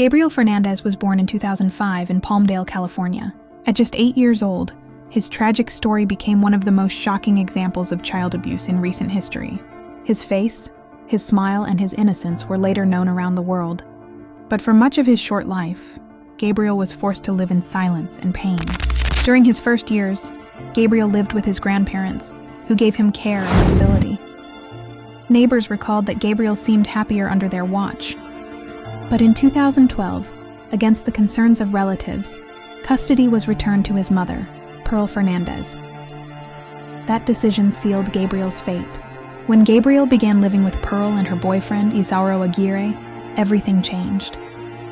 Gabriel Fernandez was born in 2005 in Palmdale, California. At just 8 years old, his tragic story became one of the most shocking examples of child abuse in recent history. His face, his smile, and his innocence were later known around the world. But for much of his short life, Gabriel was forced to live in silence and pain. During his first years, Gabriel lived with his grandparents, who gave him care and stability. Neighbors recalled that Gabriel seemed happier under their watch. But in 2012, against the concerns of relatives, custody was returned to his mother, Pearl Fernandez. That decision sealed Gabriel's fate. When Gabriel began living with Pearl and her boyfriend, Isauro Aguirre, everything changed.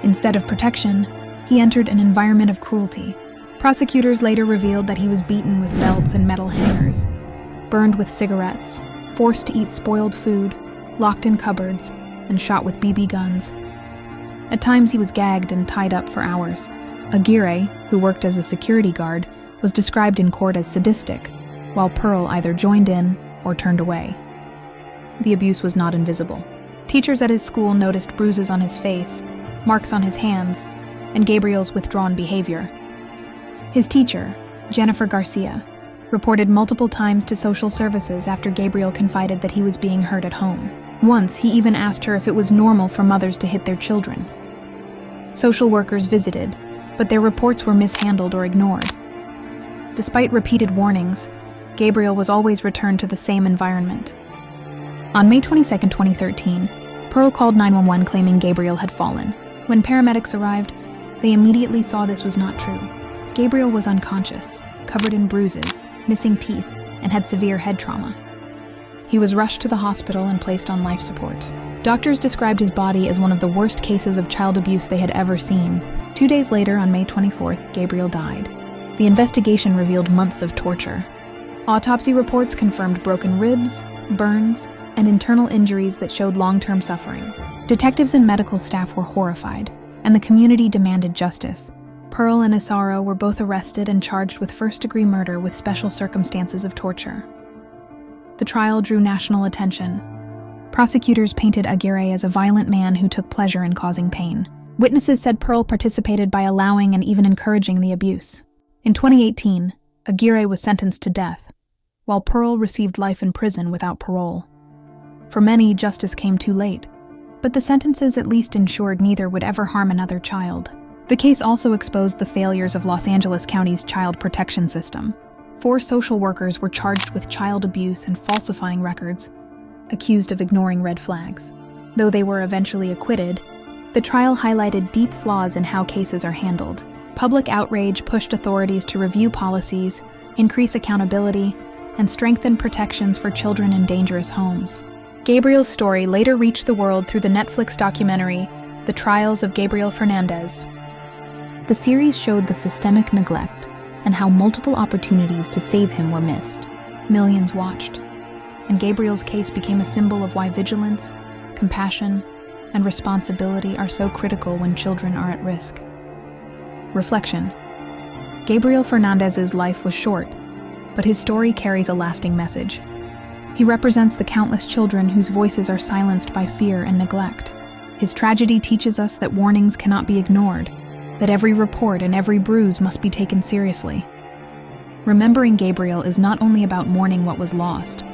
Instead of protection, he entered an environment of cruelty. Prosecutors later revealed that he was beaten with belts and metal hangers, burned with cigarettes, forced to eat spoiled food, locked in cupboards, and shot with BB guns. At times he was gagged and tied up for hours. Aguirre, who worked as a security guard, was described in court as sadistic, while Pearl either joined in or turned away. The abuse was not invisible. Teachers at his school noticed bruises on his face, marks on his hands, and Gabriel's withdrawn behavior. His teacher, Jennifer Garcia, reported multiple times to social services after Gabriel confided that he was being hurt at home. Once, he even asked her if it was normal for mothers to hit their children. Social workers visited, but their reports were mishandled or ignored. Despite repeated warnings, Gabriel was always returned to the same environment. On May 22, 2013, Pearl called 911 claiming Gabriel had fallen. When paramedics arrived, they immediately saw this was not true. Gabriel was unconscious, covered in bruises, missing teeth, and had severe head trauma. He was rushed to the hospital and placed on life support. Doctors described his body as one of the worst cases of child abuse they had ever seen. 2 days later, on May 24th, Gabriel died. The investigation revealed months of torture. Autopsy reports confirmed broken ribs, burns, and internal injuries that showed long-term suffering. Detectives and medical staff were horrified, and the community demanded justice. Pearl and Isauro were both arrested and charged with first-degree murder with special circumstances of torture. The trial drew national attention. Prosecutors painted Aguirre as a violent man who took pleasure in causing pain. Witnesses said Pearl participated by allowing and even encouraging the abuse. In 2018, Aguirre was sentenced to death, while Pearl received life in prison without parole. For many, justice came too late, but the sentences at least ensured neither would ever harm another child. The case also exposed the failures of Los Angeles County's child protection system. 4 social workers were charged with child abuse and falsifying records, accused of ignoring red flags. Though they were eventually acquitted, the trial highlighted deep flaws in how cases are handled. Public outrage pushed authorities to review policies, increase accountability, and strengthen protections for children in dangerous homes. Gabriel's story later reached the world through the Netflix documentary, The Trials of Gabriel Fernandez. The series showed the systemic neglect and how multiple opportunities to save him were missed. Millions watched, and Gabriel's case became a symbol of why vigilance, compassion, and responsibility are so critical when children are at risk. Reflection. Gabriel Fernandez's life was short, but his story carries a lasting message. He represents the countless children whose voices are silenced by fear and neglect. His tragedy teaches us that warnings cannot be ignored, that every report and every bruise must be taken seriously. Remembering Gabriel is not only about mourning what was lost,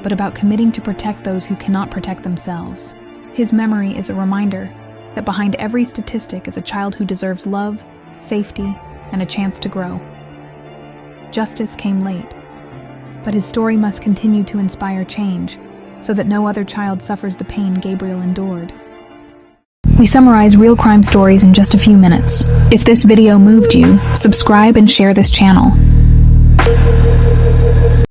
but about committing to protect those who cannot protect themselves. His memory is a reminder that behind every statistic is a child who deserves love, safety, and a chance to grow. Justice came late, but his story must continue to inspire change so that no other child suffers the pain Gabriel endured. We summarize real crime stories in just a few minutes. If this video moved you, subscribe and share this channel.